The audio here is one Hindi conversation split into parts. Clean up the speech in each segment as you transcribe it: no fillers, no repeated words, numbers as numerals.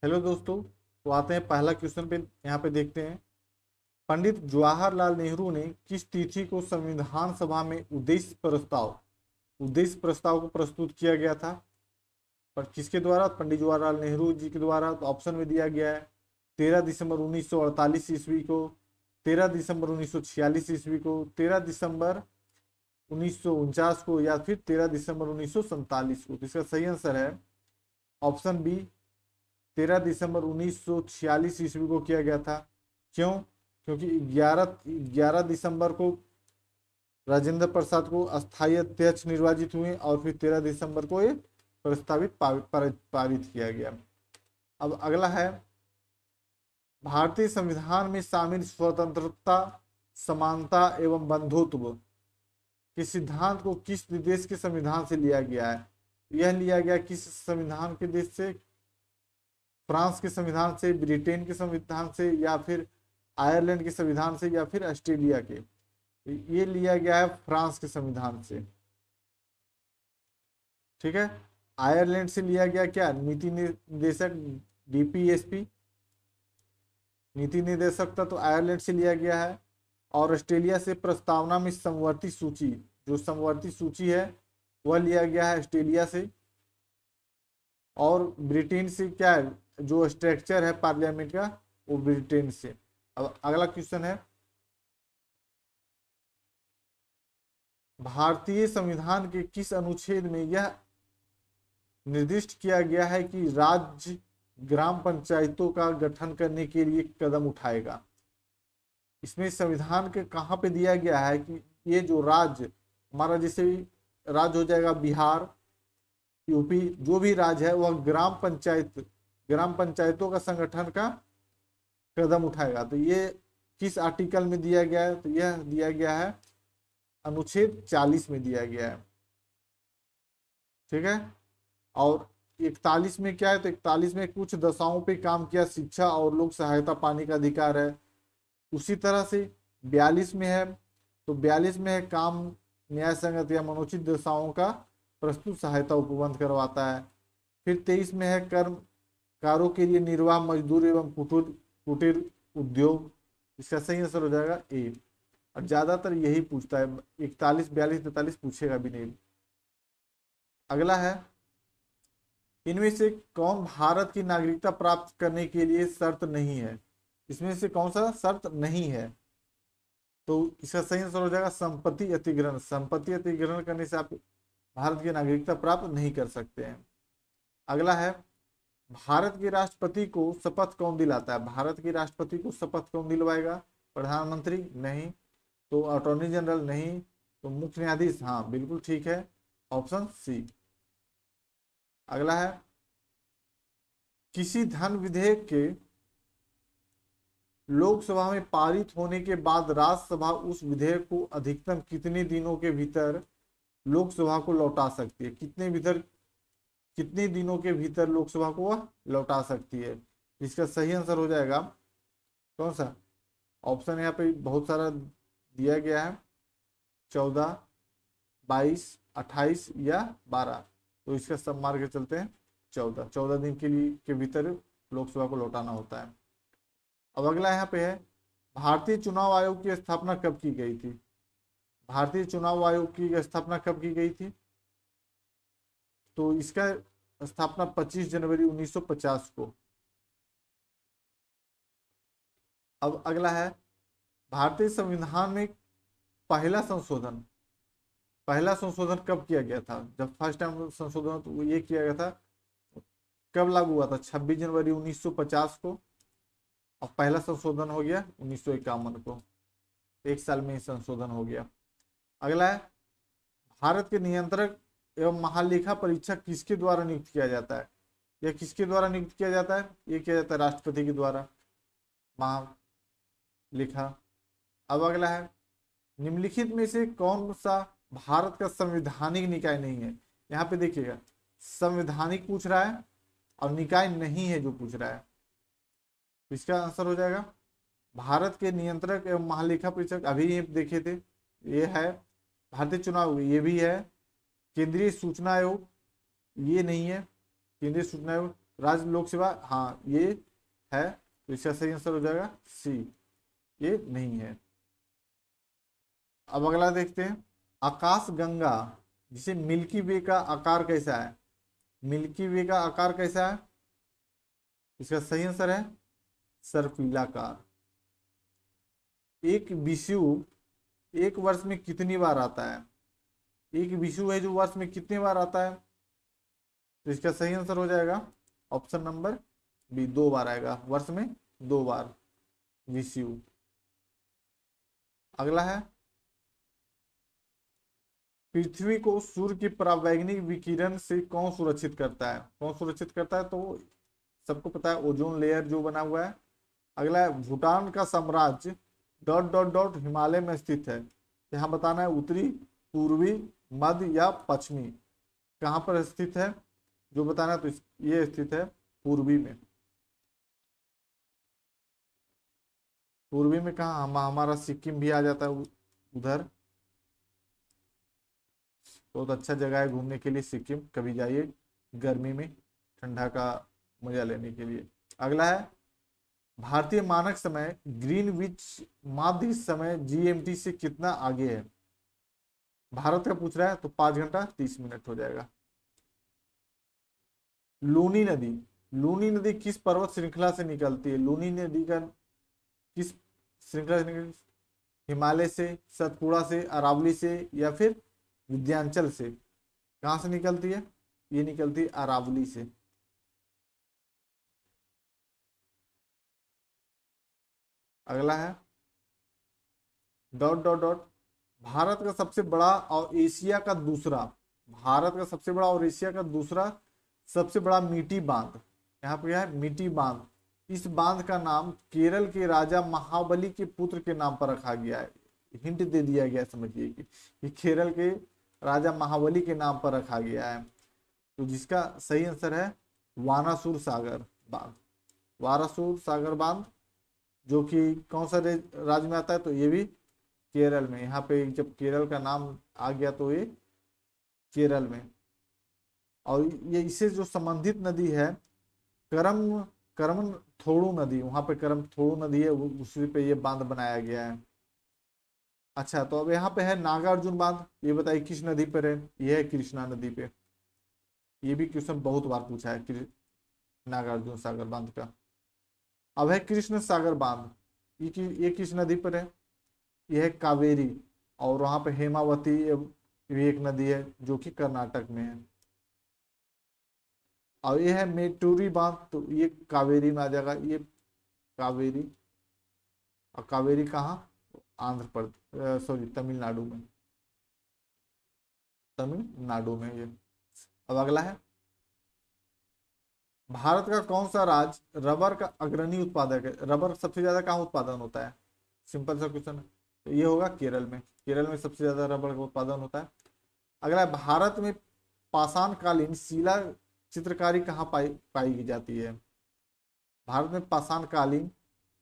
हेलो दोस्तों। तो आते हैं पहला क्वेश्चन पे, यहाँ पे देखते हैं। पंडित जवाहरलाल नेहरू ने किस तिथि को संविधान सभा में उद्देश्य प्रस्ताव को प्रस्तुत किया गया था? पर किसके द्वारा? पंडित जवाहरलाल नेहरू जी के द्वारा। तो ऑप्शन में दिया गया है 13 दिसंबर 1948 ईस्वी को, 13 दिसंबर 1946 ईस्वी को, 13 दिसंबर 1949 को, या फिर 13 दिसंबर 1947 को। तो इसका सही आंसर है ऑप्शन बी, 13 दिसंबर 1946 ईस्वी को किया गया था। क्यों? क्योंकि 11 दिसंबर को राजेंद्र प्रसाद को अस्थायी अध्यक्ष निर्वाचित हुए और फिर 13 दिसंबर को ये प्रस्तावित पारित किया गया। अब अगला है, भारतीय संविधान में शामिल स्वतंत्रता, समानता एवं बंधुत्व के सिद्धांत को किस देश के संविधान से लिया गया है? यह लिया गया किस संविधान के देश से? फ्रांस के संविधान से, ब्रिटेन के संविधान से, या फिर आयरलैंड के संविधान से, या फिर ऑस्ट्रेलिया के? ये लिया गया है फ्रांस के संविधान से। ठीक है, आयरलैंड से लिया गया क्या? नीति निर्देशक, डीपीएसपी नीति निर्देशक था, तो आयरलैंड से लिया गया है। और ऑस्ट्रेलिया से प्रस्तावना में समवर्ती सूची, जो समवर्ती सूची है वह लिया गया है ऑस्ट्रेलिया से। और ब्रिटेन से क्या है, जो स्ट्रक्चर है पार्लियामेंट का, वो ब्रिटेन से। अब अगला क्वेश्चन है, भारतीय संविधान के किस अनुच्छेद में यह निर्दिष्ट किया गया है कि राज्य ग्राम पंचायतों का गठन करने के लिए कदम उठाएगा? इसमें संविधान के कहाँ पे दिया गया है कि ये जो राज्य हमारा, जैसे राज्य हो जाएगा बिहार, यूपी, जो भी राज्य है वह ग्राम पंचायतों का संगठन का कदम उठाएगा। तो ये किस आर्टिकल में दिया गया है? तो यह दिया गया है अनुच्छेद 40 में दिया गया है। ठीक है, और 41 में क्या है? तो 41 में कुछ दशाओं पे काम किया, शिक्षा और लोक सहायता पाने का अधिकार है। उसी तरह से 42 में है, तो 42 में है काम न्याय संगत या मनोचित दशाओं का प्रस्तुत सहायता उपबंध करवाता है। फिर 23 में है कर्मकारों के लिए निर्वाह मजदूर एवं कुटीर उद्योग। इसका सही आंसर हो जाएगा ए। और ज्यादातर यही पूछता है, 41, 42, 43 पूछेगा भी नहीं। अगला है, इनमें से कौन भारत की नागरिकता प्राप्त करने के लिए शर्त नहीं है? इसमें से कौन सा शर्त नहीं है? तो इसका सही आंसर हो जाएगा संपत्ति अतिग्रहण। संपत्ति अतिग्रहण करने से आप भारत की नागरिकता प्राप्त नहीं कर सकते हैं। अगला है, भारत के राष्ट्रपति को शपथ कौन दिलाता है? भारत के राष्ट्रपति को शपथ कौन दिलवाएगा? प्रधानमंत्री? नहीं। तो अटॉर्नी जनरल? नहीं। तो मुख्य न्यायाधीश? हाँ, बिल्कुल ठीक है, ऑप्शन सी। अगला है, किसी धन विधेयक के लोकसभा में पारित होने के बाद राज्यसभा उस विधेयक को अधिकतम कितने दिनों के भीतर लोकसभा को लौटा सकती है? कितने दिनों के भीतर लोकसभा को वह लौटा सकती है? इसका सही आंसर हो जाएगा कौन सा? ऑप्शन यहाँ पे बहुत सारा दिया गया है, 14, 22, 28 या 12। तो इसका सब मार के चलते हैं 14 दिन के भीतर लोकसभा को लौटाना होता है। अब अगला यहाँ पे है, भारतीय चुनाव आयोग की स्थापना कब की गई थी? भारतीय चुनाव आयोग की स्थापना कब की गई थी? तो इसका स्थापना 25 जनवरी 1950 को। अब अगला है, भारतीय संविधान में पहला संशोधन कब किया गया था? जब फर्स्ट टाइम संशोधन तो ये किया गया था, कब लागू हुआ था? 26 जनवरी 1950 को। और पहला संशोधन हो गया 1951 को। एक साल में ही संशोधन हो गया। अगला है, भारत के नियंत्रक एवं महालेखा परीक्षक किसके द्वारा नियुक्त किया जाता है? यह किसके द्वारा नियुक्त किया जाता है? ये किया जाता है राष्ट्रपति के द्वारा, महालेखा। अब अगला है, निम्नलिखित में से कौन सा भारत का संवैधानिक निकाय नहीं है? यहाँ पे देखिएगा, संवैधानिक पूछ रहा है और निकाय नहीं है जो पूछ रहा है। इसका आंसर हो जाएगा भारत के नियंत्रक एवं महालेखा परीक्षक, अभी ये देखे थे, ये है भारतीय चुनाव, ये भी है। केंद्रीय सूचना आयोग ये नहीं है, केंद्रीय सूचना आयोग राज्य लोक सेवा, हाँ ये है, तो इसका सही आंसर हो जाएगा सी, ये नहीं है। अब अगला देखते हैं, आकाश गंगा जिसे मिल्की वे का आकार कैसा है, मिल्की वे का आकार कैसा है, इसका सही आंसर है सर्पिलाकार। एक विषुव एक वर्ष में कितनी बार आता है, एक विषुव है जो वर्ष में कितनी बार आता है, तो इसका सही आंसर हो जाएगा ऑप्शन नंबर बी, 2 बार आएगा, वर्ष में 2 बार विषुव। अगला है, पृथ्वी को सूर्य की परावैंगनिक विकिरण से कौन सुरक्षित करता है, कौन सुरक्षित करता है, तो सबको पता है ओजोन लेयर जो बना हुआ है। अगला है, भूटान का साम्राज्य डॉट डॉट डॉट हिमालय में स्थित है, यहाँ बताना है उत्तरी, पूर्वी, मध्य या पश्चिमी, कहाँ पर स्थित है जो बताना है, तो ये स्थित है पूर्वी में। पूर्वी में कहाँ, हमारा सिक्किम भी आ जाता है उधर, बहुत अच्छा जगह है घूमने के लिए सिक्किम, कभी जाइए गर्मी में ठंडा का मजा लेने के लिए। अगला है, भारतीय मानक समय ग्रीनविच माध्य समय जीएमटी से कितना आगे है, भारत का पूछ रहा है, तो 5 घंटा 30 मिनट हो जाएगा। लूनी नदी, लूनी नदी किस पर्वत श्रृंखला से निकलती है, लूनी नदी का किस श्रृंखला से निकलती, हिमालय से, सतपुड़ा से, अरावली से या फिर विंध्याचल से, कहां से निकलती है, ये निकलती है अरावली से। अगला है, डॉट डॉट डॉट भारत का सबसे बड़ा और एशिया का दूसरा, भारत का सबसे बड़ा और एशिया का दूसरा सबसे बड़ा मीठी बांध, यहाँ पे है मीठी बांध, इस बांध का नाम केरल के राजा महाबली के पुत्र के नाम पर रखा गया है, हिंट दे दिया गया, समझिए कि केरल के राजा महाबली के नाम पर रखा गया है, तो जिसका सही आंसर है वानासुर सागर बांध, वारासुर सागर बांध, जो कि कौन सा राज्य में आता है, तो ये भी केरल में, यहाँ पे जब केरल का नाम आ गया तो ये केरल में। और ये इससे जो संबंधित नदी है करम थोड़ू नदी, वहां पे करम थोड़ू नदी है, उसी पे ये बांध बनाया गया है। अच्छा, तो अब यहाँ पे है नागार्जुन बांध, ये बताइए किस नदी पर है, ये है कृष्णा नदी पे, ये भी क्वेश्चन बहुत बार पूछा है नागार्जुन सागर बांध का। अब है कृष्ण सागर बांध, ये किस नदी पर है, यह है कावेरी, और वहां पे हेमावती भी एक नदी है जो कि कर्नाटक में है। और ये है मेटूरी बांध, तो ये कावेरी में आ जाएगा, ये कावेरी, और कावेरी कहाँ, आंध्र प्रदेश, सॉरी तमिलनाडु में, तमिलनाडु में ये। अब अगला है, भारत का कौन सा राज्य रबर का अग्रणी उत्पादक है, रबर सबसे ज्यादा कहाँ उत्पादन होता है, सिंपल सा क्वेश्चन है, तो ये होगा केरल में, केरल में सबसे ज्यादा रबर का उत्पादन होता है। अगला, भारत में पाषाणकालीन शिला चित्रकारी कहाँ पाई जाती है, भारत में पाषाणकालीन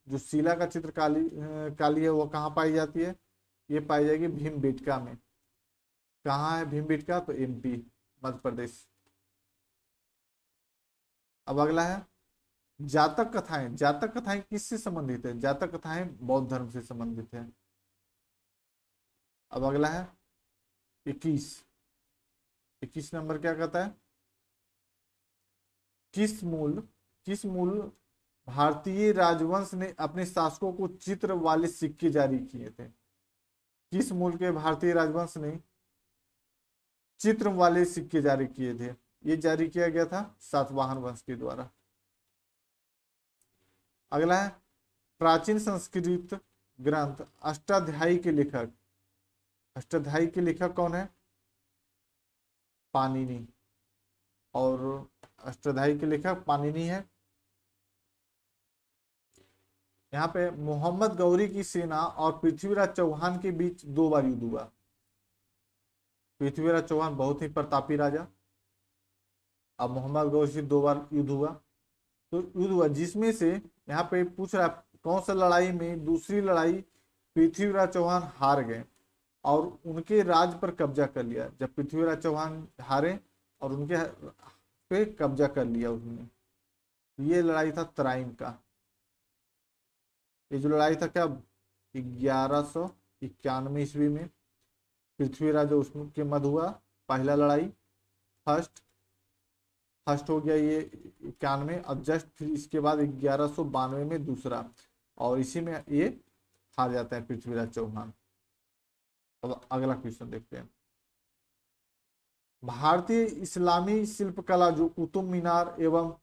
जो शिला का चित्रकारी काली है वो कहाँ पाई जाती है, ये पाई जाएगी भीमबेटका में, कहाँ है भीमबेटका, तो एमपी, मध्य प्रदेश। अब अगला है, जातक कथाएं, जातक कथाएं किससे संबंधित है, जातक कथाएं बौद्ध धर्म से संबंधित है। अब अगला है 21 नंबर क्या कहता है, किस मूल भारतीय राजवंश ने अपने शासकों को चित्र वाले सिक्के जारी किए थे, किस मूल के भारतीय राजवंश ने चित्र वाले सिक्के जारी किए थे, ये जारी किया गया था सातवाहन वंश के द्वारा। अगला है, प्राचीन संस्कृत ग्रंथ अष्टाध्यायी के लेखक, अष्टाध्यायी के लेखक कौन है, पाणिनि, और अष्टाध्यायी के लेखक पाणिनि है। यहाँ पे मोहम्मद गौरी की सेना और पृथ्वीराज चौहान के बीच 2 बार युद्ध हुआ, पृथ्वीराज चौहान बहुत ही प्रतापी राजा, अब मोहम्मद गौरी से 2 बार युद्ध हुआ, तो युद्ध हुआ जिसमें से यहाँ पे पूछ रहा है कौन सा लड़ाई में, दूसरी लड़ाई पृथ्वीराज चौहान हार गए और उनके राज पर कब्जा कर लिया, जब पृथ्वीराज चौहान हारे और उनके पे कब्जा कर लिया उन्होंने, ये लड़ाई था तराइन का। ये जो लड़ाई था क्या, 1191 ईस्वी में पृथ्वीराज उसके मध्य हुआ पहला लड़ाई। फर्स्ट फर्स्ट हो गया ये 91, और जस्ट फिर इसके बाद 1192 में दूसरा, और इसी में ये हार जाते हैं पृथ्वीराज चौहान। अब अगला क्वेश्चन देखते हैं। भारतीय इस्लामी शिल्पकला जो कुतुब मीनार एवं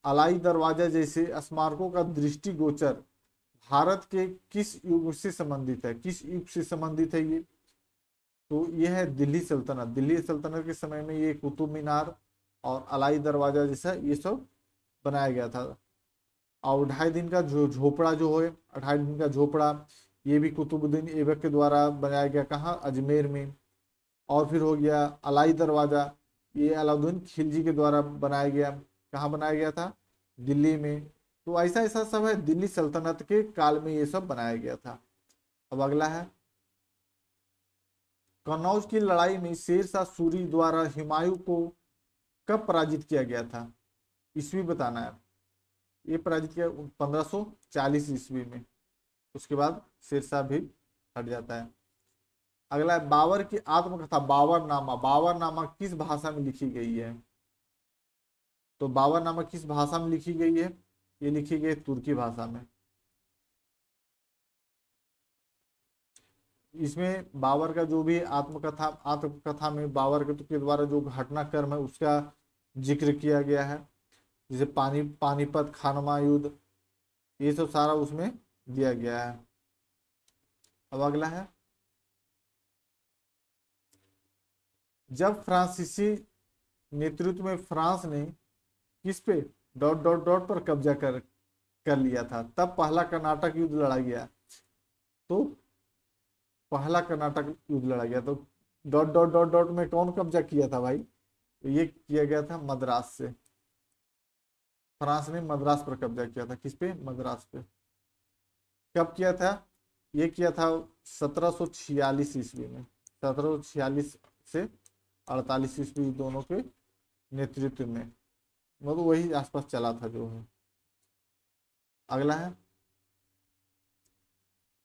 अलाई दरवाजा जैसे स्मारकों का दृष्टिगोचर भारत के किस युग से संबंधित है, किस युग से संबंधित है ये, तो ये है दिल्ली सल्तनत। दिल्ली सल्तनत के समय में ये कुतुब मीनार और अलाई दरवाजा जैसा ये सब बनाया गया था। और 2.5 दिन का जो झोपड़ा जो है, 2.5 दिन का झोपड़ा, ये भी कुतुबुद्दीन ऐबक के द्वारा बनाया गया, कहाँ, अजमेर में। और फिर हो गया अलाई दरवाजा, ये अलाउद्दीन खिलजी के द्वारा बनाया गया, कहाँ बनाया गया था, दिल्ली में। तो ऐसा ऐसा सब है, दिल्ली सल्तनत के काल में ये सब बनाया गया था। अब अगला है, कन्नौज की लड़ाई में शेरशाह सूरी द्वारा हुमायूं को कब पराजित किया गया था, ईस्वी बताना है। ये पराजित किया 1540 ईस्वी में। उसके बाद शेरशाह भी हट जाता है। अगला है, बाबर की आत्मकथा बाबरनामा, बाबरनामा किस भाषा में लिखी गई है, तो बाबरनामा किस भाषा में लिखी गई है, ये लिखी गई तुर्की भाषा में। इसमें बाबर का जो भी आत्मकथा में बाबर के द्वारा जो घटनाक्रम है उसका जिक्र किया गया है, जैसे पानीपत, खानवा युद्ध, ये सब सारा उसमें दिया गया है। अब अगला है, जब फ्रांसीसी नेतृत्व में फ्रांस ने किस पे डॉट डॉट डॉट पर कब्जा कर लिया था, तब पहला कर्नाटक युद्ध लड़ा गया। तो पहला कर्नाटक युद्ध लड़ा गया, तो डॉट डॉट डॉट डॉट में कौन कब्जा किया था भाई, तो ये किया गया था मद्रास से। फ्रांस ने मद्रास पर कब्जा किया था, किस पे, मद्रास पे। कब किया था, ये किया था 1746 ईस्वी में। 1746 से 48 ईस्वी दोनों के नेतृत्व में, मतलब वही आसपास चला था जो है। अगला है,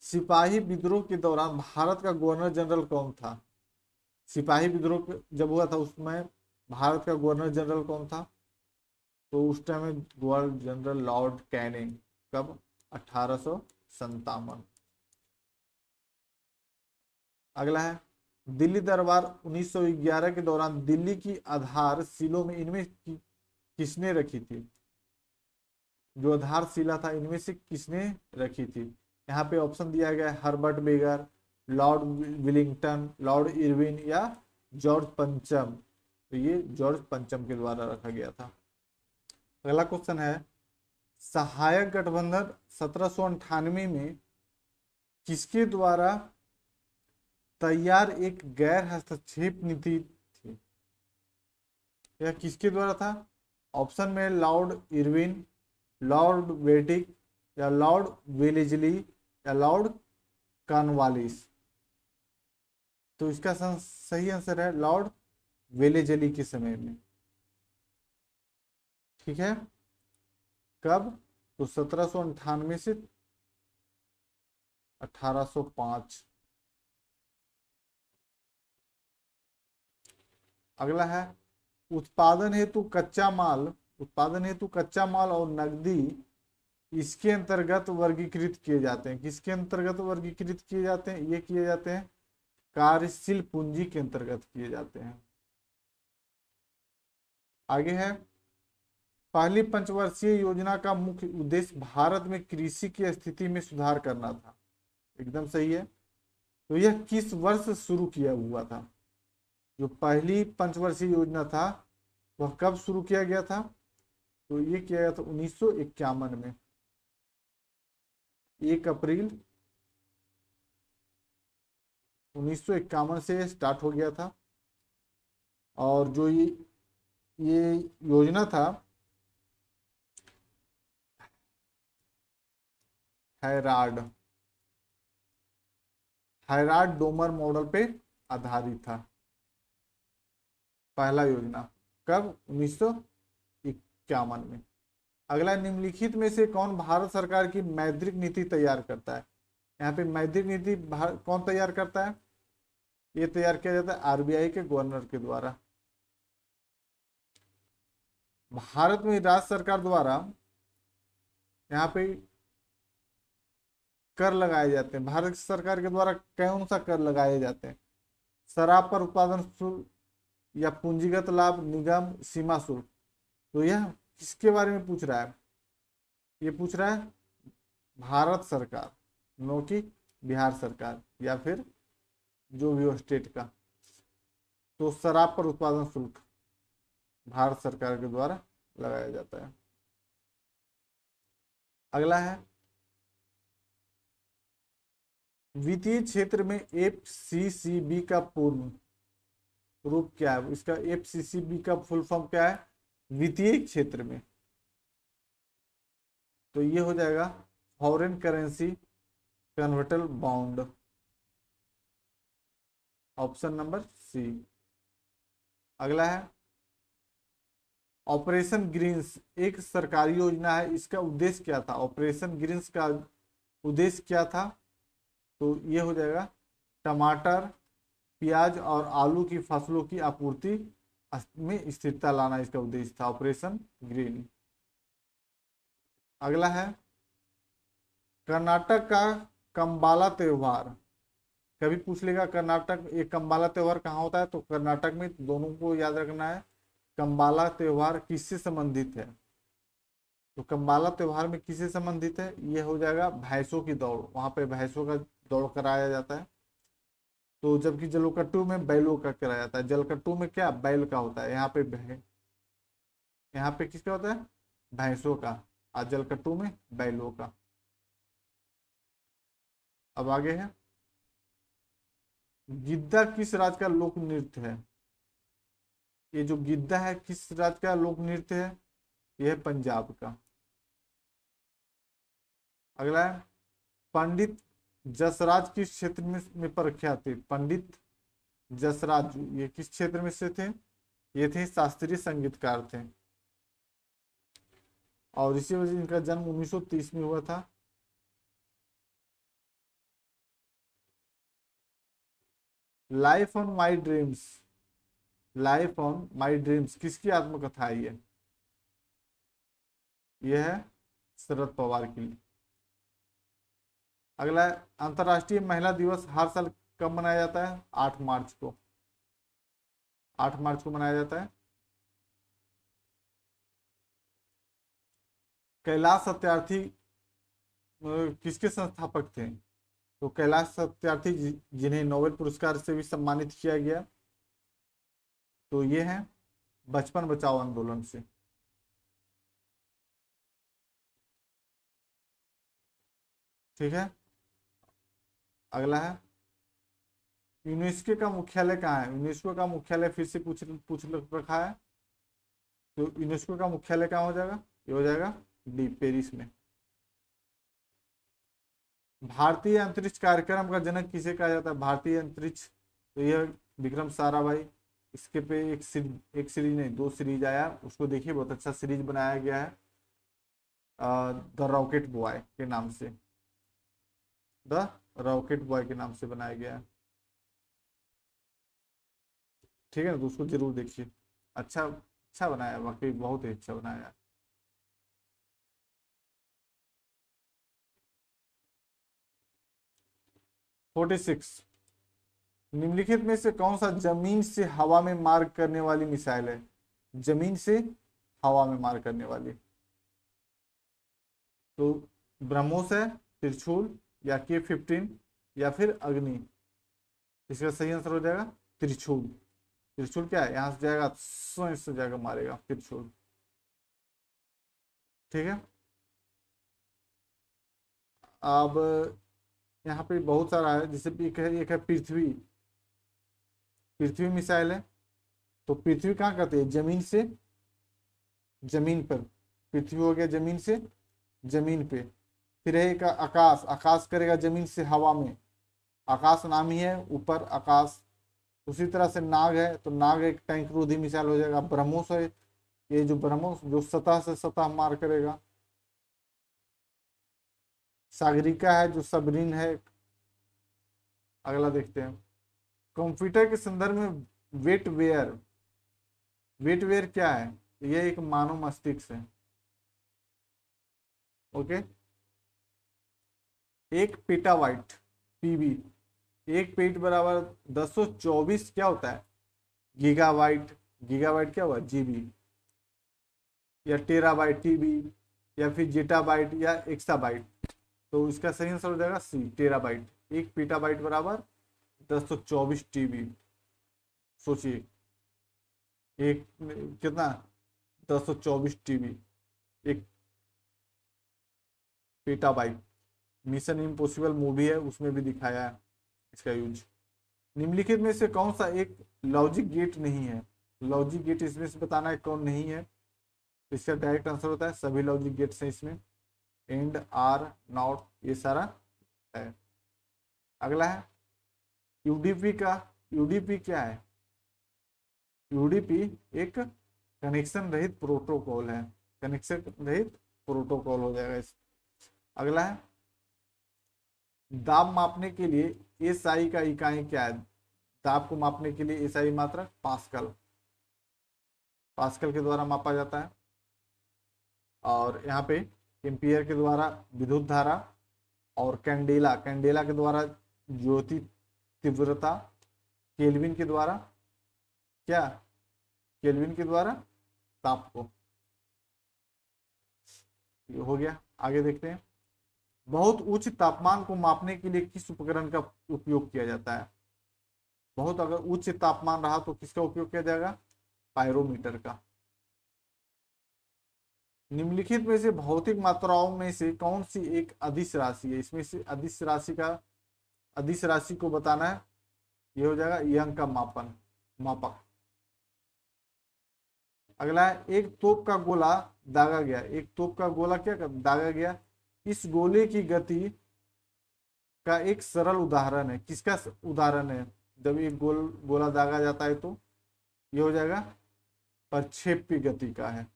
सिपाही विद्रोह के दौरान भारत का गवर्नर जनरल कौन था। सिपाही विद्रोह जब हुआ था उसमें भारत का गवर्नर जनरल कौन था, तो उस टाइम में गवर्नर जनरल लॉर्ड कैनिंग। कब, 1857। अगला है, दिल्ली दरबार 1911 के दौरान दिल्ली की आधारशिलों में इनमें किसने रखी थी, जो आधारशिला था इनमें से किसने रखी थी। यहाँ पे ऑप्शन दिया गया है, हर्बर्ट बेगर, लॉर्ड विलिंगटन, लॉर्ड इरविन या जॉर्ज पंचम। तो ये जॉर्ज पंचम के द्वारा रखा गया था। अगला क्वेश्चन है, सहायक गठबंधन 1798 में किसके द्वारा तैयार एक गैर हस्तक्षेप नीति थी, यह किसके द्वारा था। ऑप्शन में लॉर्ड इरविन, लॉर्ड बेटिक या लॉर्ड वेलेजली या लॉर्ड कॉर्नवालिस। तो इसका सही आंसर है लॉर्ड वेलेजली के समय में। ठीक है, कब, तो 1798 से 1805। अगला है, उत्पादन हेतु कच्चा माल और नकदी इसके अंतर्गत वर्गीकृत किए जाते हैं। किसके अंतर्गत वर्गीकृत किए जाते हैं, ये किए जाते हैं कार्यशील पूंजी के अंतर्गत किए जाते हैं। आगे है, पहली पंचवर्षीय योजना का मुख्य उद्देश्य भारत में कृषि की स्थिति में सुधार करना था। एकदम सही है। तो यह किस वर्ष शुरू किया हुआ था, जो पहली पंचवर्षीय योजना था वह कब शुरू किया गया था, तो ये किया गया था 1951 में, 1 अप्रैल 1951 से स्टार्ट हो गया था। और जो ये योजना था हैराड डोमर मॉडल पे आधारित था, पहला योजना। कब, 1951 में। अगला, निम्नलिखित में से कौन भारत सरकार की मौद्रिक नीति तैयार करता है? यहाँ पे मौद्रिक नीति कौन तैयार करता है? ये तैयार किया जाता है आरबीआई के गवर्नर के द्वारा। भारत में राज्य सरकार द्वारा यहाँ पे कर लगाए जाते हैं। भारत सरकार के द्वारा कौन सा कर लगाए जाते हैं? शराब पर उत्पादन शुल्क या पूंजीगत लाभ, निगम, सीमा शुल्क। तो यह किसके बारे में पूछ रहा है? ये पूछ रहा है भारत सरकार, नो कि बिहार सरकार या फिर जो भी हो स्टेट का। तो शराब पर उत्पादन शुल्क भारत सरकार के द्वारा लगाया जाता है। अगला है, वित्तीय क्षेत्र में एफसीसीबी का पूर्ण रूप क्या है? इसका एफसीसीबी का फुल फॉर्म क्या है वित्तीय क्षेत्र में? तो ये हो जाएगा foreign currency convertible bond, option number C. अगला है, ऑपरेशन ग्रीन्स एक सरकारी योजना है, इसका उद्देश्य क्या था? ऑपरेशन ग्रीन्स का उद्देश्य क्या था? तो ये हो जाएगा टमाटर, प्याज और आलू की फसलों की आपूर्ति में स्थिरता लाना, इसका उद्देश्य था ऑपरेशन ग्रीन। अगला है, कर्नाटक का कम्बाला त्योहार, कभी पूछ लेगा कर्नाटक एक कम्बाला त्योहार कहाँ होता है? तो कर्नाटक में। दोनों को याद रखना है, कम्बाला त्योहार किससे संबंधित है? तो कम्बाला त्योहार में किससे संबंधित है? ये हो जाएगा भैंसों की दौड़, वहां पे भैंसों का दौड़ कराया जाता है। तो जबकि जलोकट्टू में बैलों का कराया जाता है। जलकट्टू में क्या बैल का होता है, यहाँ पे किसका होता है? भैंसों का, और जलकट्टू में बैलों का। अब आगे है, गिद्दा किस राज्य का लोक नृत्य है? ये जो गिद्दा है किस राज्य का लोक नृत्य है? यह है पंजाब का। अगला है, पंडित जसराज किस क्षेत्र में प्रख्यात थे? पंडित जसराज ये किस क्षेत्र में से थे? ये थे शास्त्रीय संगीतकार थे, और इसी वजह से इनका जन्म 1930 में हुआ था। Life on my dreams, life on my dreams किसकी आत्मकथा है? ये है शरद पवार की। अगला है, अंतर्राष्ट्रीय महिला दिवस हर साल कब मनाया जाता है? 8 मार्च को। 8 मार्च को मनाया जाता है। कैलाश सत्यार्थी किसके संस्थापक थे? तो कैलाश सत्यार्थी जिन्हें नोबेल पुरस्कार से भी सम्मानित किया गया, तो ये है बचपन बचाओ आंदोलन से। ठीक है। अगला है, यूनेस्को का मुख्यालय कहाँ है? यूनेस्को का मुख्यालय फिर से पूछ रखा है, तो यूनेस्को का मुख्यालय कहाँ हो जाएगा? ये हो जाएगा डी पेरिस में। भारतीय अंतरिक्ष कार्यक्रम का जनक किसे कहा जाता है? भारतीय अंतरिक्ष, तो यह विक्रम साराभाई। इसके पे एक सीरीज नहीं 2 सीरीज आया, उसको देखिए, बहुत अच्छा सीरीज बनाया गया है द रॉकेट बॉय के नाम से, द रॉकेट बॉय के नाम से बनाया गया है। ठीक है ना, तो उसको जरूर देखिए, अच्छा अच्छा बनाया, वाकई बहुत ही अच्छा बनाया। फोर्टी सिक्स, निम्नलिखित में से कौन सा जमीन से हवा में मार करने वाली मिसाइल है? जमीन से हवा में मार करने वाली, तो ब्रह्मोस है, त्रिशूल या K-15 या फिर अग्नि। इसका सही आंसर हो जाएगा त्रिशूल। त्रिशूल क्या है? यहां से जाएगा से जाकर मारेगा त्रिशूल। ठीक है। अब यहाँ पे बहुत सारा है, जैसे एक है पृथ्वी, पृथ्वी मिसाइल है। तो पृथ्वी कहाँ करती है? जमीन से जमीन पर, पृथ्वी हो गया जमीन से जमीन पे। फिर है एक आकाश, आकाश करेगा जमीन से हवा में, आकाश नाम ही है, ऊपर आकाश। उसी तरह से नाग है, तो नाग एक टैंक रोधी मिसाइल हो जाएगा। ब्रह्मोस है, ये जो ब्रह्मोस जो सतह से सतह मार करेगा। सागरिका है जो सबरीन है। अगला देखते हैं, कंप्यूटर के संदर्भ में वेटवेयर। वेटवेयर क्या है? यह एक मानव मस्तिष्क है। ओके, एक पेटाबाइट पीबी, एक पेट बराबर 1024 क्या होता है? गीगाबाइट। गीगाबाइट क्या हुआ? जीबी, या टेराबाइट टीबी, या फिर जेटाबाइट या एक्साबाइट। तो इसका सही आंसर हो जाएगा सी, टेराबाइट। एक पेटाबाइट बराबर 1024 टीबी। सोचिए, एक कितना? 1024 टीबी, एक पेटाबाइट। मिशन इम्पॉसिबल मूवी है, उसमें भी दिखाया है इसका यूज। निम्नलिखित में से कौन सा एक लॉजिक गेट नहीं है? लॉजिक गेट इसमें से बताना है कौन नहीं है। तो इसका डायरेक्ट आंसर होता है सभी लॉजिक गेट्स हैं इसमें। एंड, आर, नॉट, ये सारा है। अगला है यूडीपी का। यूडीपी क्या है? यूडीपी एक कनेक्शन रहित प्रोटोकॉल है। कनेक्शन रहित प्रोटोकॉल हो जाएगा इस। अगला है दाब मापने के लिए एसआई का इकाई क्या है? दाब को मापने के लिए एसआई मात्रक पास्कल। पास्कल के द्वारा मापा जाता है। और यहाँ पे एम्पियर के द्वारा विद्युत धारा, और कैंडेला, कैंडेला के द्वारा ज्योति तीव्रता, केल्विन के द्वारा क्या? केल्विन के द्वारा ताप को। ये हो गया। आगे देखते हैं, बहुत उच्च तापमान को मापने के लिए किस उपकरण का उपयोग किया जाता है? बहुत अगर उच्च तापमान रहा तो किसका उपयोग किया जाएगा? पायरोमीटर का। निम्नलिखित में से भौतिक मात्राओं में से कौन सी एक अदिश राशि है? इसमें से अदिश राशि का, अदिश राशि को बताना है। ये हो जाएगा यंग का मापन, मापक। अगला है एक तोप का गोला दागा गया। एक तोप का गोला क्या दागा गया? इस गोले की गति का एक सरल उदाहरण है। किसका उदाहरण है? जब एक गोला दागा जाता है तो ये हो जाएगा प्रक्षेप्य गति का है।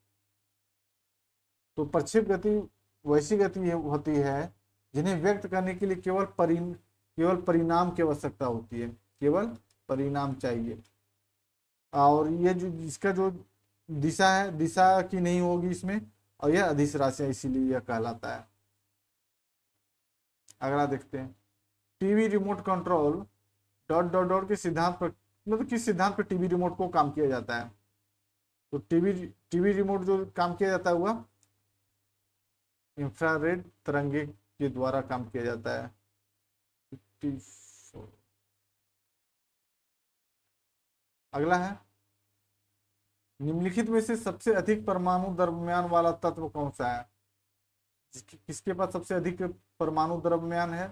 तो प्रक्षेप गति वैसी गति होती है जिन्हें व्यक्त करने के लिए केवल परिणाम की आवश्यकता होती है। केवल परिणाम चाहिए। और ये जो इसका जो दिशा है, दिशा की नहीं होगी इसमें, और यह अदिश राशि है, इसीलिए यह कहलाता है। अगला देखते हैं, TV remote control dot dot dot के सिद्धांत पर, मतलब किस सिद्धांत पर टीवी रिमोट को काम किया जाता है? तो टीवी रिमोट जो काम किया जाता है वह इंफ्रारेड तरंगे के द्वारा काम किया जाता है। अगला है निम्नलिखित में से सबसे अधिक परमाणु द्रव्यमान वाला तत्व कौन सा है? किसके पास सबसे अधिक परमाणु द्रव्यमान है?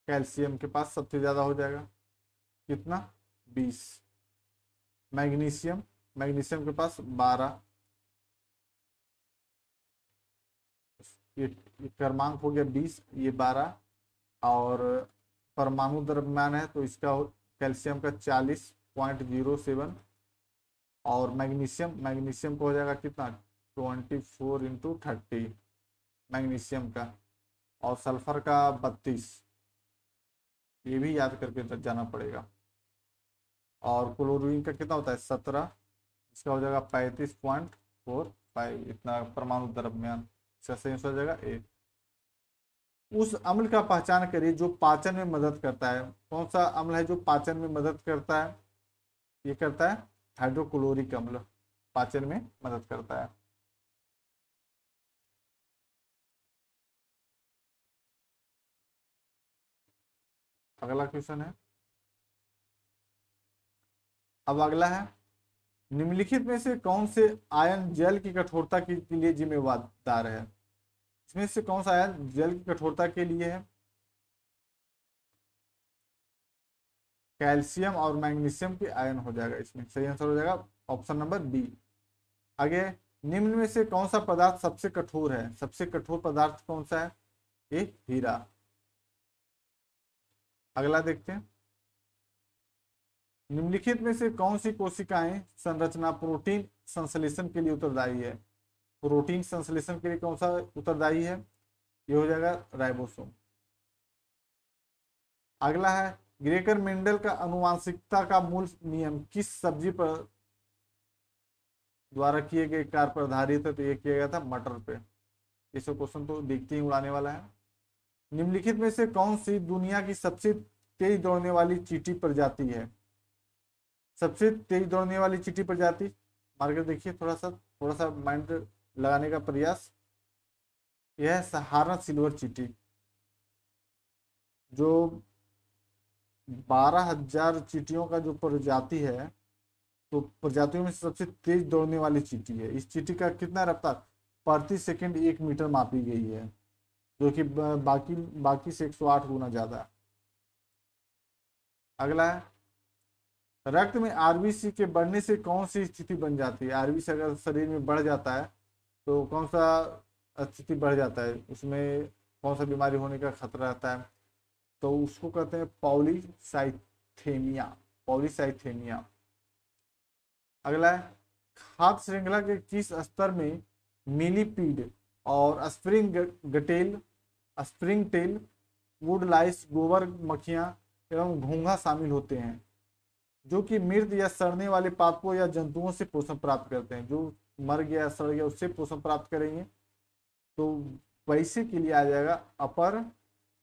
कैल्शियम के पास सबसे ज्यादा हो जाएगा। कितना? 20। मैग्नीशियम, मैग्नीशियम के पास 12। ये क्रमांक हो गया 20, ये 12। और परमाणु द्रव्यमान है तो इसका कैल्शियम का 40.07। और मैग्नीशियम को हो जाएगा कितना? 24 × 30 मैग्नीशियम का। और सल्फर का 32। ये भी याद करके जाना पड़ेगा। और क्लोरीन का कितना होता है? 17। इसका हो जाएगा 35.45। इतना परमाणु द्रव्यमान। इसका सही हो जाएगा ए। उस अम्ल का पहचान करिए जो पाचन में मदद करता है। कौन सा अम्ल है जो पाचन में मदद करता है? ये करता है हाइड्रोक्लोरिक अम्ल, पाचन में मदद करता है। अगला क्वेश्चन है, अब अगला है निम्नलिखित में से कौन से आयन जल की कठोरता के लिए जिम्मेदार है? इसमें से कौन सा आयन जल की कठोरता के लिए है? कैल्शियम और मैग्नीशियम के आयन हो जाएगा इसमें। सही आंसर हो जाएगा ऑप्शन नंबर बी। आगे, निम्न में से कौन सा पदार्थ सबसे कठोर है? सबसे कठोर पदार्थ कौन सा है? ये हीरा। अगला देखते हैं, निम्नलिखित में से कौन सी कोशिकाएं संरचना प्रोटीन संश्लेषण के लिए उत्तरदायी है? प्रोटीन संश्लेषण के लिए कौन सा उत्तरदायी है? ये हो जाएगा राइबोसोम। अगला है ग्रेकर मेंडल का आनुवांशिकता का मूल नियम किस सब्जी पर द्वारा किए गए कार्य पर आधारित है? तो ये किया गया था मटर पे। ये सब क्वेश्चन तो देखते ही उड़ाने वाला है। निम्नलिखित में से कौन सी दुनिया की सबसे तेज दौड़ने वाली चींटी प्रजाति है? सबसे तेज दौड़ने वाली चींटी प्रजाति मार कर देखिए, थोड़ा सा माइंड लगाने का प्रयास। यह है सहारा सिल्वर चींटी, जो 12,000 चींटियों का जो प्रजाति है, तो प्रजातियों में से सबसे तेज दौड़ने वाली चींटी है। इस चींटी का कितना रफ्तार प्रति सेकंड 1 मीटर मापी गई है, जो कि बाकी से 108 गुना ज्यादा है। अगला है रक्त में आरबीसी के बढ़ने से कौन सी स्थिति बन जाती है? आरबीसी अगर शरीर में बढ़ जाता है तो कौन सा स्थिति बढ़ जाता है, उसमें कौन सा बीमारी होने का खतरा रहता है? तो उसको कहते हैं पॉलीसाइथेमिया। पॉलीसाइथेमिया। अगला है खाद्य श्रृंखला के किस स्तर में मिलीपीड और स्प्रिंग टेल वुडलाइस गोबर मक्खियां एवं घोंघा शामिल होते हैं, जो कि मृत या सड़ने वाले पादपों या जंतुओं से पोषण प्राप्त करते हैं? जो मर गया या सड़ गया उससे पोषण प्राप्त करेंगे, तो वैसे के लिए आ जाएगा अपर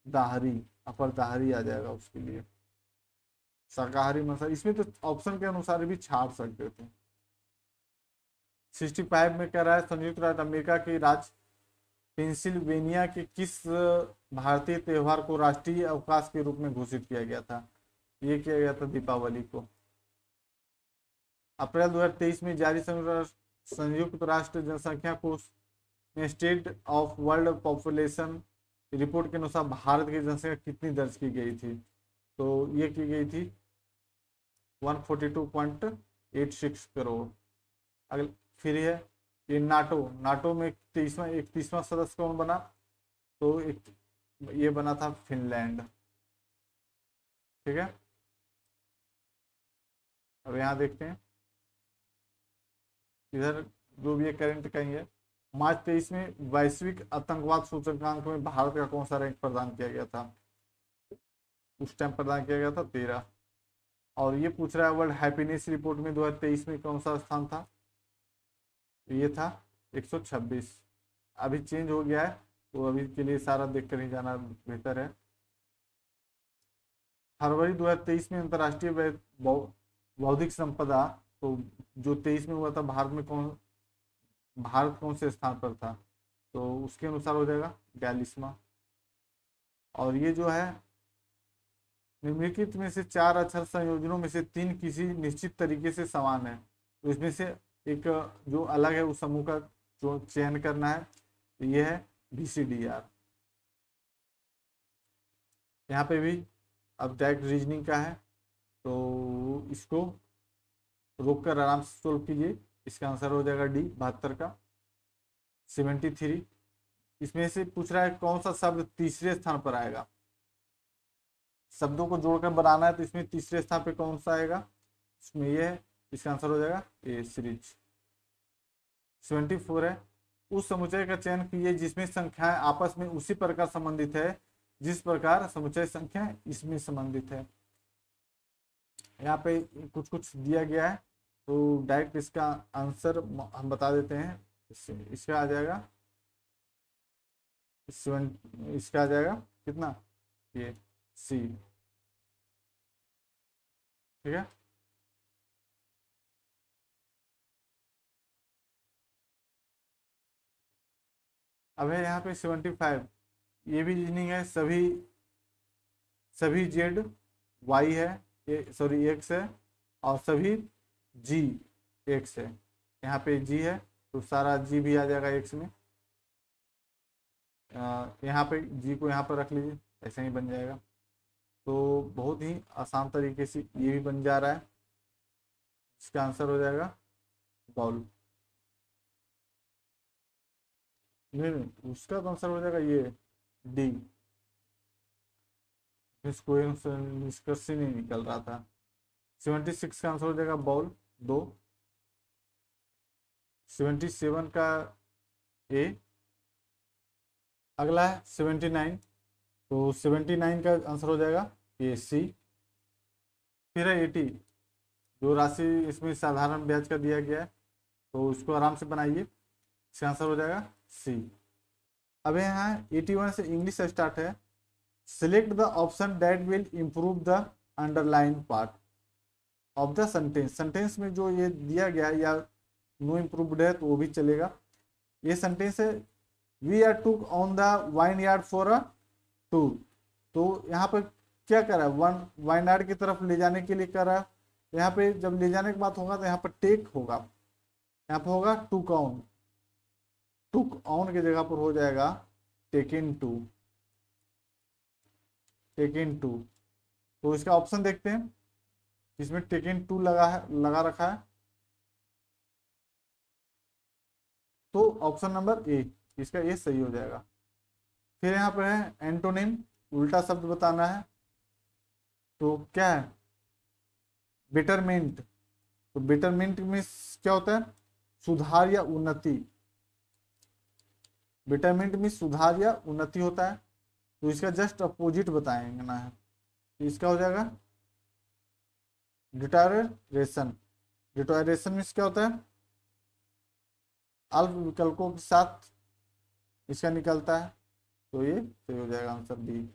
दाहरी आ जाएगा उसके लिए। शाकाहारी मसा इसमें तो ऑप्शन के अनुसार भी छाड़ सकते थे। 65 में कह रहा है संयुक्त राज्य अमेरिका के राज्य पेंसिल्वेनिया के किस भारतीय त्योहार को राष्ट्रीय अवकाश के रूप में घोषित किया गया था? ये किया गया था दीपावली को। अप्रैल 2023 में जारी संयुक्त राष्ट्र जनसंख्या कोष में state of world population report के अनुसार भारत की जनसंख्या कितनी दर्ज की गई थी? तो ये की गई थी 142.86 करोड़। अगले फिर है ये नाटो में 31वां सदस्य कौन बना? तो ये बना था फिनलैंड। ठीक है, अब यहाँ देखते हैं इधर जो भी करंट कहेंगे। मार्च 23 में वैश्विक आतंकवाद सूचकांक में भारत का कौन सा रैंक प्रदान किया गया था? उस टाइम प्रदान किया गया था 13। और ये पूछ रहा है वर्ल्ड हैप्पीनेस रिपोर्ट में 2023 में कौन सा स्थान था? ये था 126। अभी चेंज हो गया है, तो अभी के लिए सारा देख कर ही जाना बेहतर है। फरवरी 2023 में अंतर्राष्ट्रीय बौद्धिक संपदा, तो जो 23 में हुआ था भारत कौन से स्थान पर था? तो उसके अनुसार हो जाएगा 42वां। और ये जो है निम्नलिखित में से 4 अक्षर संयोजनों में से 3 किसी निश्चित तरीके से समान है, तो इसमें से एक जो अलग है उस समूह का जो चयन करना है, तो ये है BCDR। यहाँ पे भी अब डायरेक्ट रीजनिंग का है, तो इसको रोक कर आराम से सोल्व कीजिए। इसका आंसर हो जाएगा डी 72 का 73। इसमें से पूछ रहा है कौन सा शब्द तीसरे स्थान पर आएगा? शब्दों को जोड़कर बनाना है, तो इसमें तीसरे स्थान पे कौन सा आएगा? इसमें ये है, इसका आंसर हो जाएगा ए सीरीज। 74 है उस समुच्चय का चयन कीजिए जिसमें संख्याएं आपस में उसी प्रकार संबंधित है जिस प्रकार समुच्चय संख्या इसमें संबंधित है। यहाँ पे कुछ दिया गया है, तो डायरेक्ट इसका आंसर हम बता देते हैं। इसका आ जाएगा इसका आ जाएगा कितना? ये सी। ठीक है, अब है यहाँ पे 75। ये भी रीजनिंग है। सभी जेड वाई है, सॉरी एक्स है, और सभी जी एक्स है। यहाँ पे जी है तो सारा जी भी आ जाएगा एक्स में। यहाँ पे जी को यहाँ पर रख लीजिए, ऐसे ही बन जाएगा। तो बहुत ही आसान तरीके से ये भी बन जा रहा है। इसका आंसर हो जाएगा बॉल। नहीं, उसका तो आंसर हो जाएगा ये डी। इसको निष्कर्ष ही नहीं निकल रहा था। 76 का आंसर हो जाएगा बॉल, 2। 77 का ए। अगला है 79, तो 79 का आंसर हो जाएगा ए सी। फिर है 80, जो राशि इसमें साधारण ब्याज का दिया गया है, तो उसको आराम से बनाइए, इसका आंसर हो जाएगा सी। अब यहाँ 81 से इंग्लिश स्टार्ट है। Select the option that will improve the underline part of the sentence. Sentence में जो ये दिया गया है या नो इम्प्रूव्ड है तो वो भी चलेगा। ये सेंटेंस है, we are took on the vineyard for a tour. तो यहाँ पर क्या करा, वन वाइन यार्ड की तरफ ले जाने के लिए करा। यहाँ पे जब ले जाने की बात होगा तो यहाँ पर टेक होगा, यहाँ पर होगा टुक ऑन। टुक ऑन की जगह पर हो जाएगा टेकिन टू, टेकिन टू। तो इसका ऑप्शन देखते हैं, इसमें टेकिन टू लगा है, लगा रखा है, तो ऑप्शन नंबर ए, इसका ए सही हो जाएगा। फिर यहाँ पर है एंटोनिम, उल्टा शब्द बताना है, तो क्या है, बेटरमेंट। तो बेटरमेंट में क्या होता है, सुधार या उन्नति। बेटरमेंट में सुधार या उन्नति होता है, तो इसका जस्ट अपोजिट बताएंगे ना है, तो इसका हो जाएगा डिटोरेशन। डिटोरेशन में क्या होता है, अल्प विकल्पों के साथ इसका निकलता है, तो ये सही हो जाएगा आंसर बी।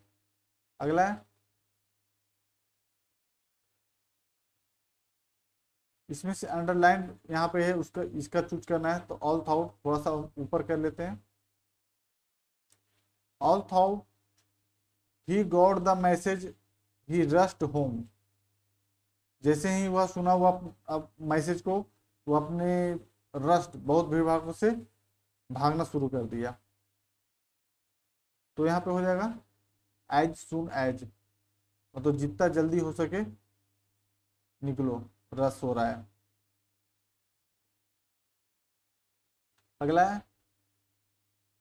अगला है, इसमें से अंडरलाइन यहाँ पे है, उसका इसका चूज करना है, तो ऑल थाउट थोड़ा सा ऊपर कर लेते हैं। All thought he got the message he rust home. जैसे ही वह सुना हुआ अब मैसेज को, वो अपने रस्ट बहुत भीड़ भाड़ से भागना शुरू कर दिया, तो यहाँ पे हो जाएगा एज सुन एज, मतलब जितना जल्दी हो सके निकलो, रस हो रहा है। अगला है,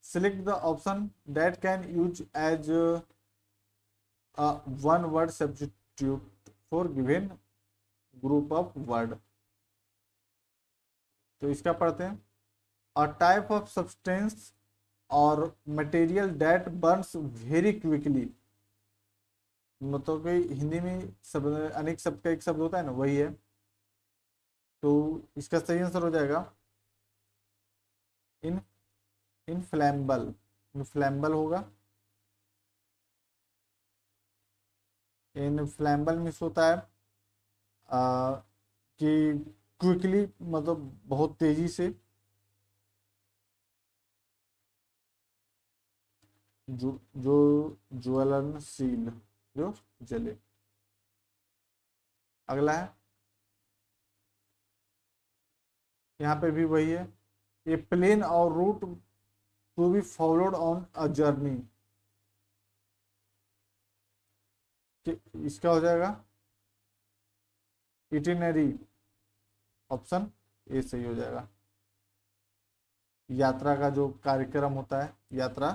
select the option that can use as one word substitute for given group of word. तो इसका पढ़ते हैं, a type of substance or material that burns very quickly. मतलब कि हिंदी में सब अनेक शब्द का एक शब्द होता है ना, वही है, तो इसका सही आंसर हो जाएगा इन इनफ्लैम्बल। इनफ्लैम्बल होगा, इनफ्लैम्बल मिस होता है कि क्विकली मतलब बहुत तेजी से, जो ज्वलनशील, जो जले। अगला है, यहाँ पे भी वही है, a plan or route to be followed on a journey. इसका हो जाएगा इटिनरी, ऑप्शन ए सही हो जाएगा। यात्रा का जो कार्यक्रम होता है, यात्रा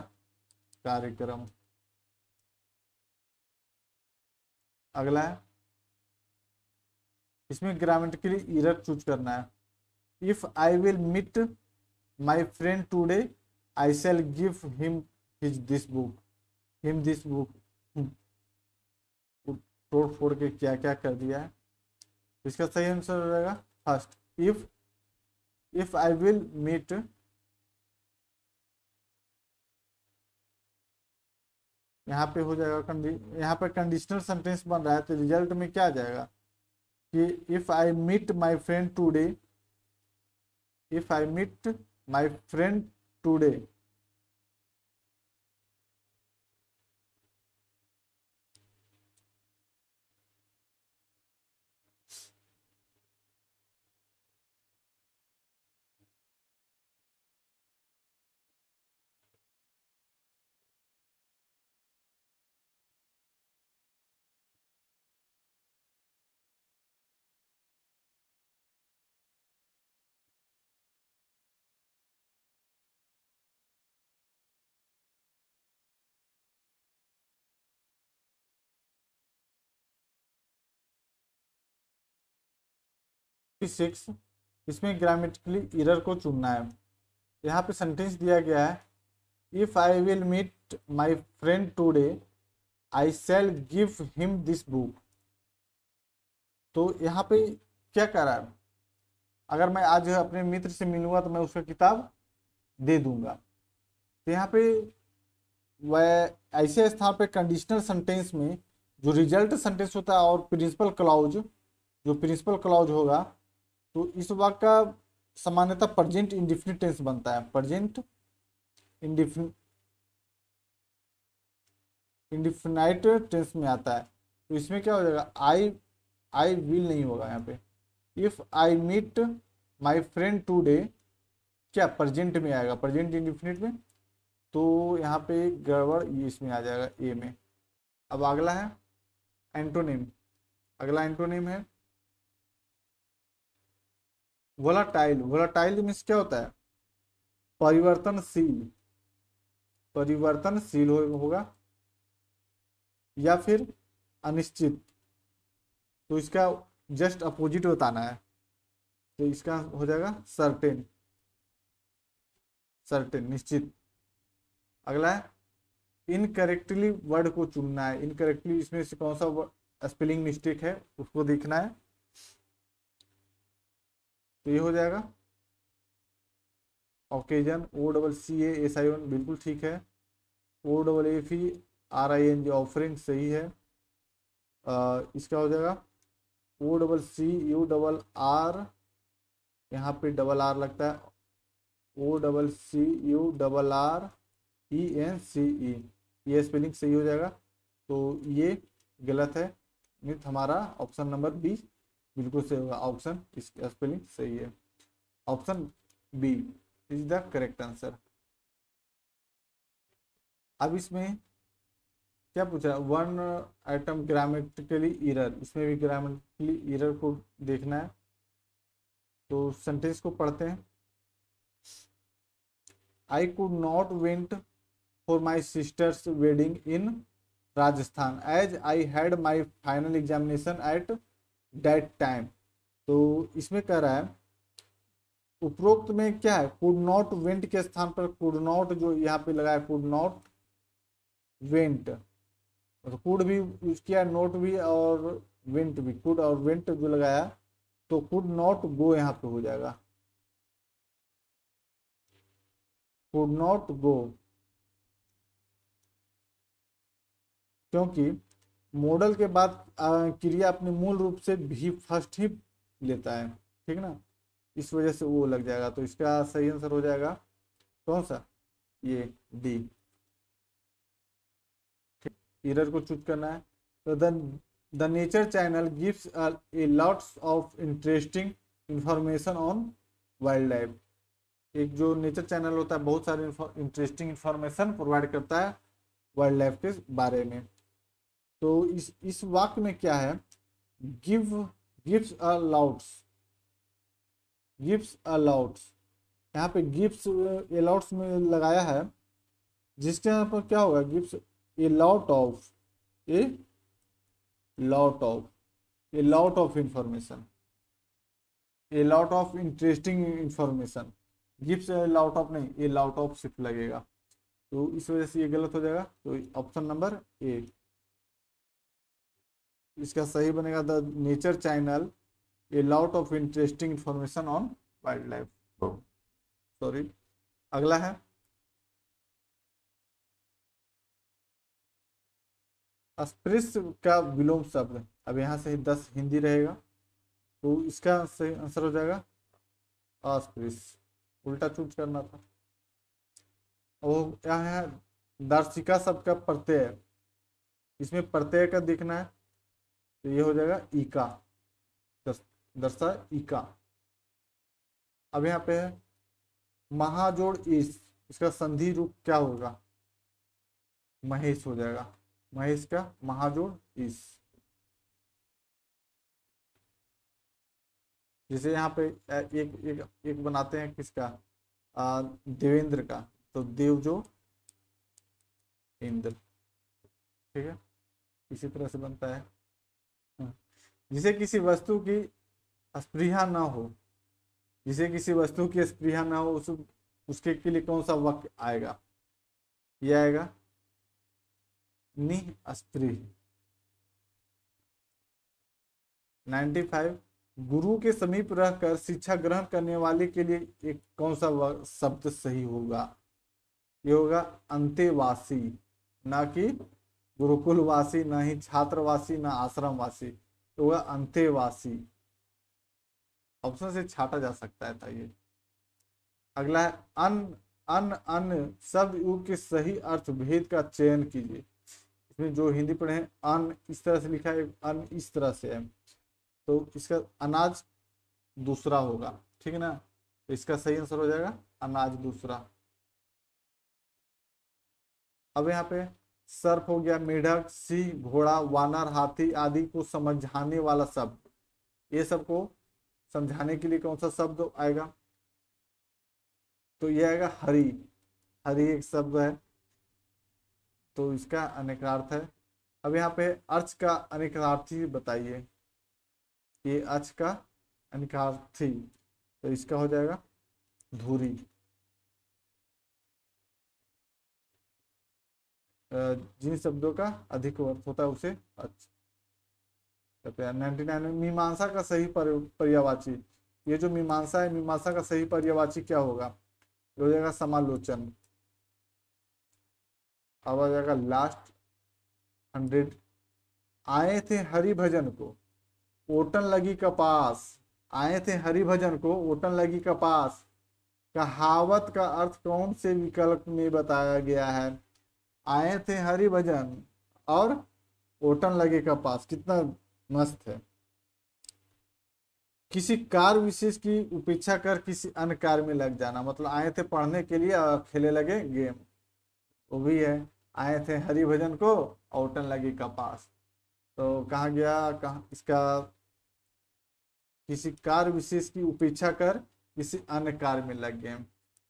कार्यक्रम। अगला है, इसमें ग्रामेटिकली एरर चूज करना है। If I will meet my friend today I shall give him his this book, him this book. तोड़ फोड़ के क्या क्या कर दिया है, इसका सही आंसर हो जाएगा first, if I will meet. यहाँ पे हो जाएगा यहाँ पे कंडीशनल सेंटेंस बन रहा है, तो रिजल्ट में क्या आ जाएगा कि if I meet my friend today, if I meet my friend today. 6 इसमें ग्रामेटिकली एरर को चुनना है। यहाँ पे सेंटेंस दिया गया है, if I will meet my friend today I shall give him this book. तो यहाँ पे क्या कर रहा है, अगर मैं आज अपने मित्र से मिलूंगा तो मैं उसको किताब दे दूंगा। तो यहाँ पे वह ऐसे स्थान पे कंडीशनल सेंटेंस में जो रिजल्ट सेंटेंस होता है और प्रिंसिपल क्लॉज, जो प्रिंसिपल क्लॉज होगा, तो इस वाक्य का सामान्यतः प्रेजेंट इंडिफिनिट टेंस बनता है। प्रेजेंट इंडिफिनाइट टेंस में आता है। तो इसमें क्या हो जाएगा, आई विल नहीं होगा यहाँ पे। If I meet my friend today क्या प्रेजेंट में आएगा, प्रेजेंट इंडिफिनिट में। तो यहाँ पे गड़बड़ ये इसमें आ जाएगा ए में। अब अगला है एंटोनिम। अगला एंटोनिम है वोलाटाइल। वोलाटाइल मीन्स क्या होता है, परिवर्तनशील। परिवर्तनशील होगा या फिर अनिश्चित। तो इसका जस्ट अपोजिट बताना है। तो इसका हो जाएगा सर्टेन। सर्टेन निश्चित। अगला है इनकरेक्टली वर्ड को चुनना है। इनकरेक्टली इसमें से कौन सा स्पेलिंग मिस्टेक है उसको देखना है। तो ये हो जाएगा ओकेजन, OCCASION बिल्कुल ठीक है। OFFERING ऑफरिंग सही है। इसका हो जाएगा OCCURR, यहाँ पे डबल आर लगता है, OCCURRENCE, ये स्पेलिंग सही हो जाएगा। तो ये गलत है, मीन्स हमारा ऑप्शन नंबर बी बिल्कुल सही होगा। ऑप्शन इसका स्पेलिंग सही है, option B is the correct answer. अब इसमें क्या पूछा, वन आइटम ग्रामेटिकली एरर। इसमें भी ग्रामेटिकली एरर को देखना है। तो सेंटेंस को पढ़ते हैं। I could not went for my sister's wedding in Rajasthan as I had my final examination at that time. तो इसमें कह रहा है उपरोक्त में क्या है, कुड नॉट वेंट के स्थान पर कुड नॉट जो यहाँ पे लगा है, कुड नॉट वेंट, तो कुड भी यूज किया, नोट भी और वेंट भी। कुड और वेंट जो लगाया तो कुड नॉट गो यहाँ पे हो जाएगा, कुड नॉट गो, क्योंकि मॉडल के बाद क्रिया अपने मूल रूप से भी फर्स्ट ही लेता है, ठीक ना, इस वजह से वो लग जाएगा। तो इसका सही आंसर हो जाएगा कौन सा, ये डी। एरर को चूज करना है। तो the nature channel gives A lots of interesting information on wild life. एक जो नेचर चैनल होता है बहुत सारे इंटरेस्टिंग इंफॉर्मेशन प्रोवाइड करता है वाइल्ड लाइफ के बारे में। तो इस वाक्य में क्या है, gives a lots, gives a lots, यहाँ पे गिव्स ए लॉट्स में लगाया है, जिसके यहाँ पर क्या होगा, gives a lot of, a lot of, a lot of information, a lot of interesting information. Gives a lot of नहीं, ए लॉट ऑफ सिर्फ लगेगा। तो इस वजह से ये गलत हो जाएगा। तो ऑप्शन नंबर ए इसका सही बनेगा, the nature channel a lot of interesting information on wild life. Sorry. अगला है अस्पृश्य का विलोम शब्द। अब यहाँ से 10 हिंदी रहेगा, तो इसका सही आंसर हो जाएगा अस्पृश्य। उल्टा चूज करना था। वो यहाँ है दर्शिका शब्द का प्रत्यय। इसमें प्रत्यय का देखना है, तो ये हो जाएगा इका, दर्शा इका। अब यहाँ पे है महाजोड़ इस, इसका संधि रूप क्या होगा, महेश हो जाएगा। महेश का महाजोड़ इस। जैसे यहाँ पे एक बनाते हैं किसका, देवेंद्र का, तो देव जो इंद्र, ठीक है, इसी तरह से बनता है। जिसे किसी वस्तु की अस्पृहा ना हो, जिसे किसी वस्तु की स्पृहा ना हो, उसके के लिए कौन सा वाक्य आएगा? ये आएगा निस्पृह। 95, गुरु के समीप रहकर शिक्षा ग्रहण करने वाले के लिए एक कौन सा शब्द सही होगा? ये होगा अंतेवासी, ना कि गुरुकुलवासी, ना ही छात्रवासी, ना आश्रमवासी, तो होगा अंतेवासी। ऑप्शन से छाटा जा सकता है था ये। अगला है अन अन अन शब्द युग के सही अर्थ भेद का चयन कीजिए। इसमें जो हिंदी पढ़े हैं, अन इस तरह से लिखा है, अन इस तरह से है, तो इसका अनाज दूसरा होगा, ठीक है ना। तो इसका सही आंसर हो जाएगा अनाज दूसरा। अब यहाँ पे सर्प हो गया, मेढक, सिंह, घोड़ा, वानर, हाथी आदि को समझाने वाला शब्द, ये सबको समझाने के लिए कौन सा शब्द आएगा? तो ये आएगा हरि। हरि एक शब्द है, तो इसका अनेकार्थ है। अब यहाँ पे अर्च का अनेकार्थी बताइए। ये अर्च का अनेकार्थी, तो इसका हो जाएगा धुरी। जिन शब्दों का अधिक अर्थ होता है उसे अर्च कहते हैं। 99 में मीमांसा का सही पर्यायवाची, ये जो मीमांसा है, मीमांसा का सही पर्यायवाची क्या होगा? ये हो जाएगा समालोचन। अब आ जाएगा लास्ट 100, आए थे हरि भजन को ओटन लगी कपास। आए थे हरि भजन को ओटन लगी कपास, कहावत का अर्थ कौन से विकल्प में बताया गया है? आए थे हरि भजन और ओटन लगे कपास, कितना मस्त है। किसी कार्य विशेष की उपेक्षा कर किसी अन्य कार्य में लग जाना, मतलब आए थे पढ़ने के लिए और खेले लगे गेम, वो भी है। आए थे हरि भजन को ओटन लगी कपास, तो कहा गया, कहा इसका किसी कार्य विशेष की उपेक्षा कर किसी अन्य कार्य में लग गए।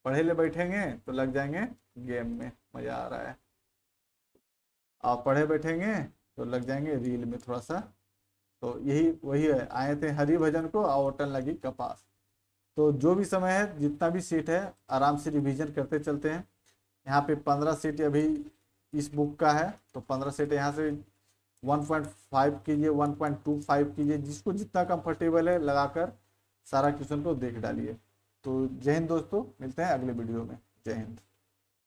पढ़े ले बैठेंगे तो लग जाएंगे गेम में, मजा आ रहा है। आप पढ़े बैठेंगे तो लग जाएंगे रील में थोड़ा सा। तो यही वही है, आए थे हरि भजन को ओटन लगी कपास। तो जो भी समय है, जितना भी सीट है, आराम से रिवीजन करते चलते हैं। यहाँ पे 15 सीट अभी इस बुक का है, तो 15 सीट यहाँ से 1.5 कीजिए, 1.25 कीजिए, जिसको जितना कंफर्टेबल है लगाकर सारा क्वेश्चन को देख डालिए। तो जय हिंद दोस्तों, मिलते हैं अगले वीडियो में। जय हिंद।